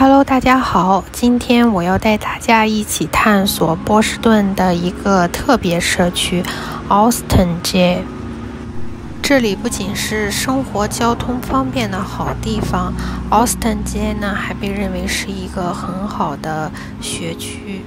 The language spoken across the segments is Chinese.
Hello， 大家好，今天我要带大家一起探索波士顿的一个特别社区 Austin 街。这里不仅是生活交通方便的好地方 ，Austin 街呢还被认为是一个很好的学区。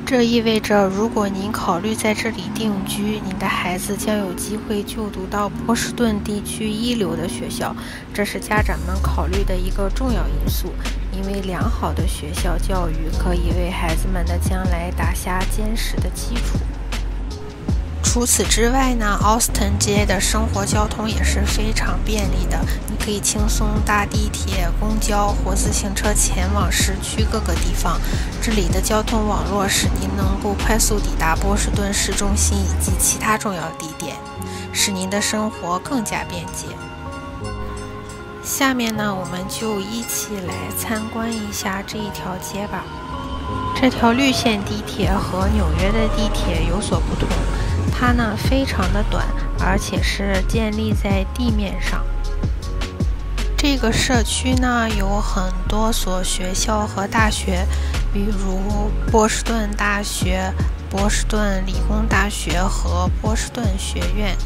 这意味着，如果您考虑在这里定居，您的孩子将有机会就读到波士顿地区一流的学校，这是家长们考虑的一个重要因素。因为良好的学校教育可以为孩子们的将来打下坚实的基础。除此之外呢，Austin 街的生活交通也是非常便利的，你可以轻松搭地铁、公交或自行车前往市区各个地方。这里的交通网络使您能够快速抵达波士顿市中心以及其他重要地点，使您的生活更加便捷。下面呢，我们就一起来参观一下这一条街吧。这条绿线地铁和纽约的地铁有所不同，它呢非常的短，而且是建立在地面上。这个社区呢有很多所学校和大学，比如波士顿大学、波士顿理工大学和波士顿学院。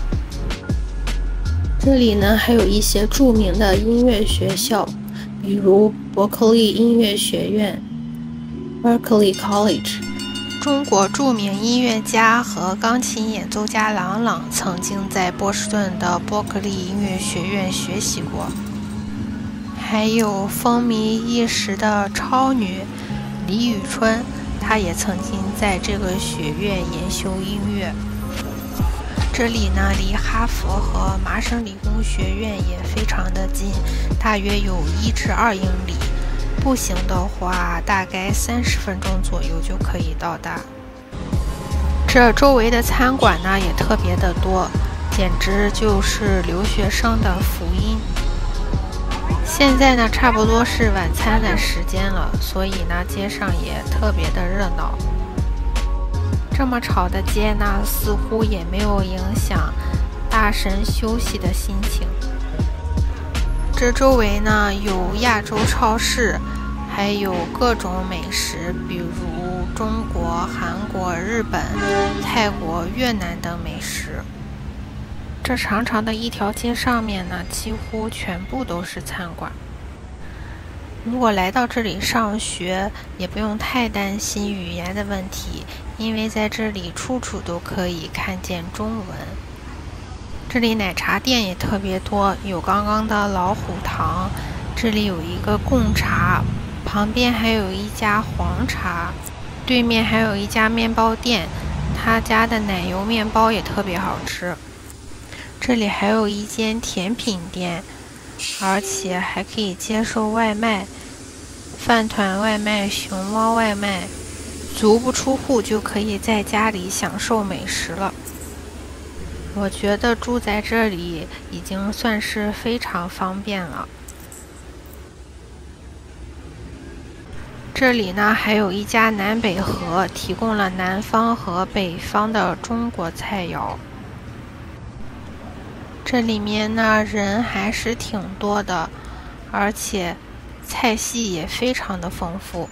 这里呢还有一些著名的音乐学校，比如伯克利音乐学院 （Berklee College）。中国著名音乐家和钢琴演奏家郎朗曾经在波士顿的伯克利音乐学院学习过。还有风靡一时的超女李宇春，她也曾经在这个学院研修音乐。这里呢离哈佛和麻省理工学院也非常的近，大约有1至2英里。步行的话，大概30分钟左右就可以到达。这周围的餐馆呢也特别的多，简直就是留学生的福音。现在呢差不多是晚餐的时间了，所以呢街上也特别的热闹。这么吵的街呢，似乎也没有影响大神休息的心情。这周围呢有亚洲超市，还有各种美食，比如中国、韩国、日本、泰国、越南等美食。这长长的一条街上面呢，几乎全部都是餐馆。如果来到这里上学，也不用太担心语言的问题，因为在这里处处都可以看见中文。这里奶茶店也特别多，有刚刚的老虎堂，这里有一个贡茶，旁边还有一家黄茶，对面还有一家面包店，他家的奶油面包也特别好吃。这里还有一间甜品店，而且还可以接受外卖，饭团外卖、熊猫外卖，足不出户就可以在家里享受美食了。我觉得住在这里已经算是非常方便了。这里呢还有一家南北和，提供了南方和北方的中国菜肴。这里面呢人还是挺多的，而且菜系也非常的丰富。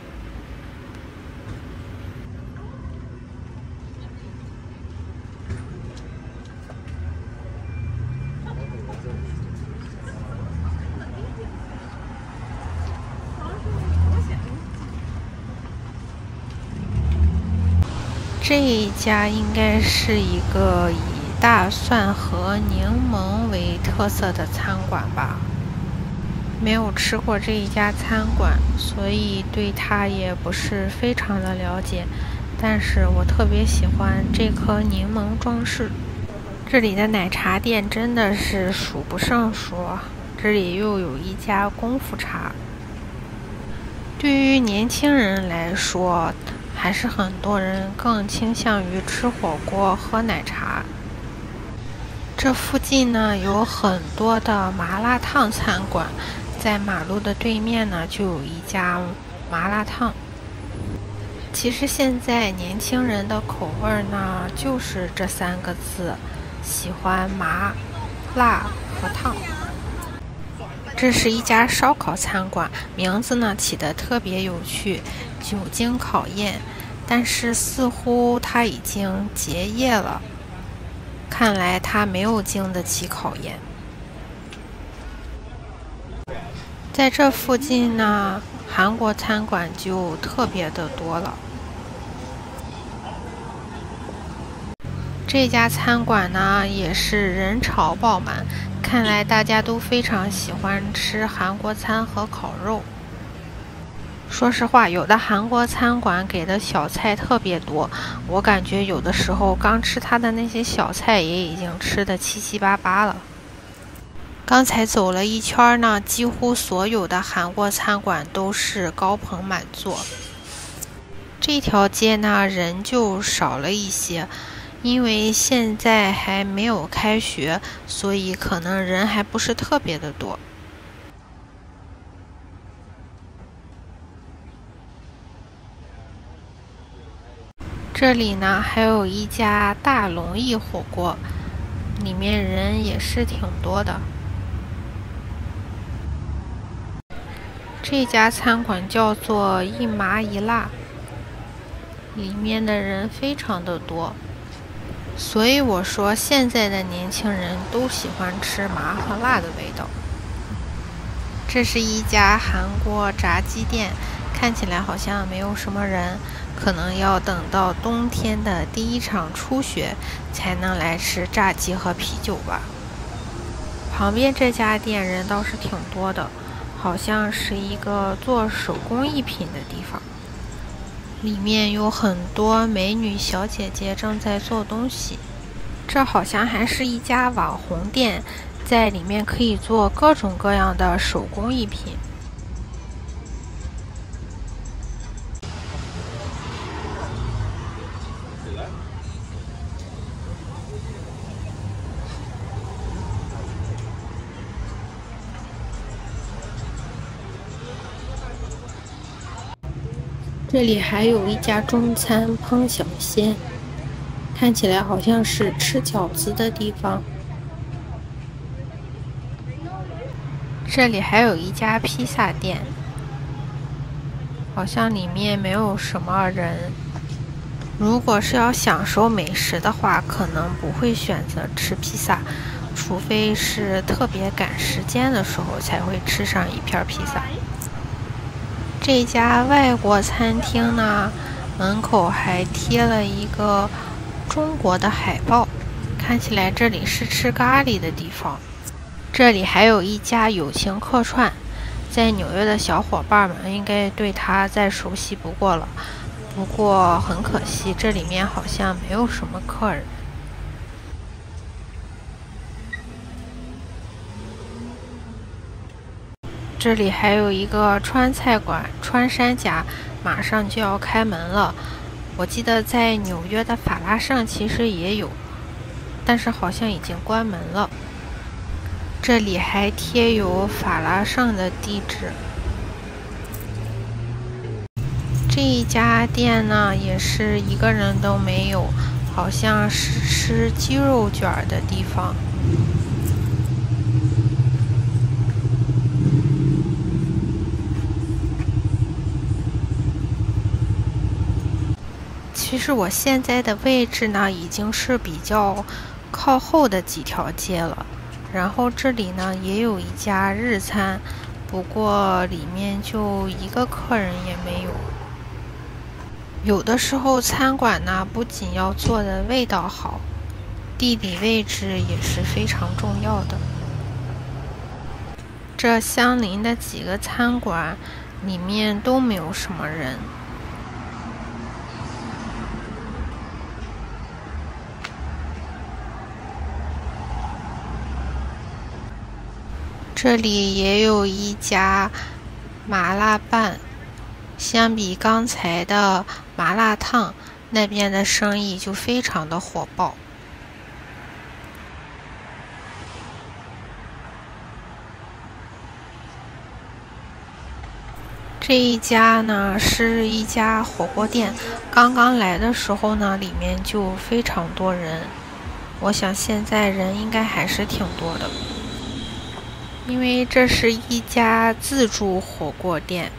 这一家应该是一个以大蒜和柠檬为特色的餐馆吧。没有吃过这一家餐馆，所以对它也不是非常的了解，但是我特别喜欢这颗柠檬装饰。这里的奶茶店真的是数不胜数，这里又有一家功夫茶。对于年轻人来说，还是很多人更倾向于吃火锅喝奶茶。这附近呢有很多的麻辣烫餐馆，在马路的对面呢就有一家麻辣烫。其实现在年轻人的口味呢就是这3个字，喜欢麻、辣和烫。这是一家烧烤餐馆，名字呢起得特别有趣，久经考验，但是似乎它已经结业了，看来它没有经得起考验。在这附近呢，韩国餐馆就特别的多了。这家餐馆呢也是人潮爆满，看来大家都非常喜欢吃韩国餐和烤肉。说实话，有的韩国餐馆给的小菜特别多，我感觉有的时候刚吃它的那些小菜也已经吃得七七八八了。刚才走了一圈呢，几乎所有的韩国餐馆都是高朋满座。这条街呢人就少了一些，因为现在还没有开学，所以可能人还不是特别的多。这里呢还有一家大龙燚火锅，里面人也是挺多的。这家餐馆叫做一麻一辣，里面的人非常的多，所以我说现在的年轻人都喜欢吃麻和辣的味道。这是一家韩国炸鸡店，看起来好像没有什么人，可能要等到冬天的第一场初雪才能来吃炸鸡和啤酒吧。旁边这家店人倒是挺多的，好像是一个做手工艺品的地方，里面有很多美女小姐姐正在做东西。这好像还是一家网红店，在里面可以做各种各样的手工艺品。这里还有一家中餐烹小鲜，看起来好像是吃饺子的地方。这里还有一家披萨店，好像里面没有什么人。如果是要享受美食的话，可能不会选择吃披萨，除非是特别赶时间的时候才会吃上一片披萨。这家外国餐厅呢，门口还贴了一个中国的海报，看起来这里是吃咖喱的地方。这里还有一家友情客串，在纽约的小伙伴们应该对它再熟悉不过了。不过很可惜，这里面好像没有什么客人。这里还有一个川菜馆川山家，马上就要开门了。我记得在纽约的法拉盛其实也有，但是好像已经关门了。这里还贴有法拉盛的地址。这一家店呢也是一个人都没有，好像是吃鸡肉卷的地方。其实我现在的位置呢，已经是比较靠后的几条街了。然后这里呢也有一家日餐，不过里面就一个客人也没有。有的时候餐馆呢，不仅要做的味道好，地理位置也是非常重要的。这相邻的几个餐馆里面都没有什么人。这里也有一家麻辣拌，相比刚才的麻辣烫，那边的生意就非常的火爆。这一家呢是一家火锅店，刚刚来的时候呢，里面就非常多人，我想现在人应该还是挺多的。因为这是一家自助火锅店，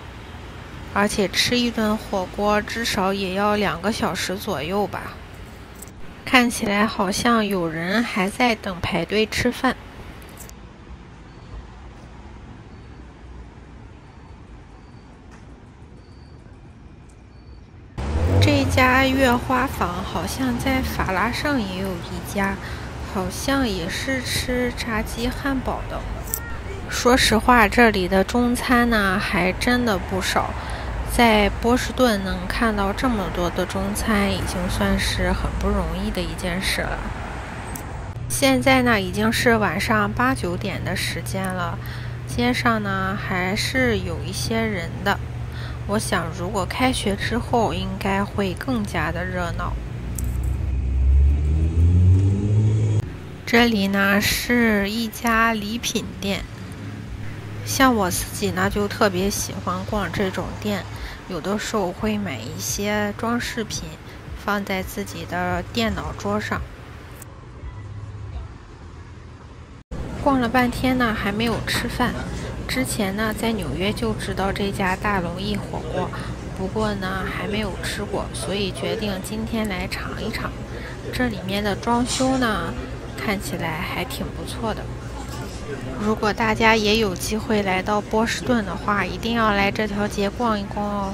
而且吃一顿火锅至少也要2个小时左右吧。看起来好像有人还在等排队吃饭。这家月花坊好像在法拉盛也有一家，好像也是吃炸鸡汉堡的。说实话，这里的中餐呢还真的不少，在波士顿能看到这么多的中餐已经算是很不容易的一件事了。现在呢已经是晚上8、9点的时间了，街上呢还是有一些人的。我想如果开学之后应该会更加的热闹。这里呢是一家礼品店，像我自己呢就特别喜欢逛这种店，有的时候会买一些装饰品放在自己的电脑桌上。逛了半天呢还没有吃饭，之前呢在纽约就知道这家大龙燚火锅，不过呢还没有吃过，所以决定今天来尝一尝。这里面的装修呢看起来还挺不错的。如果大家也有机会来到波士顿的话，一定要来这条街逛一逛哦。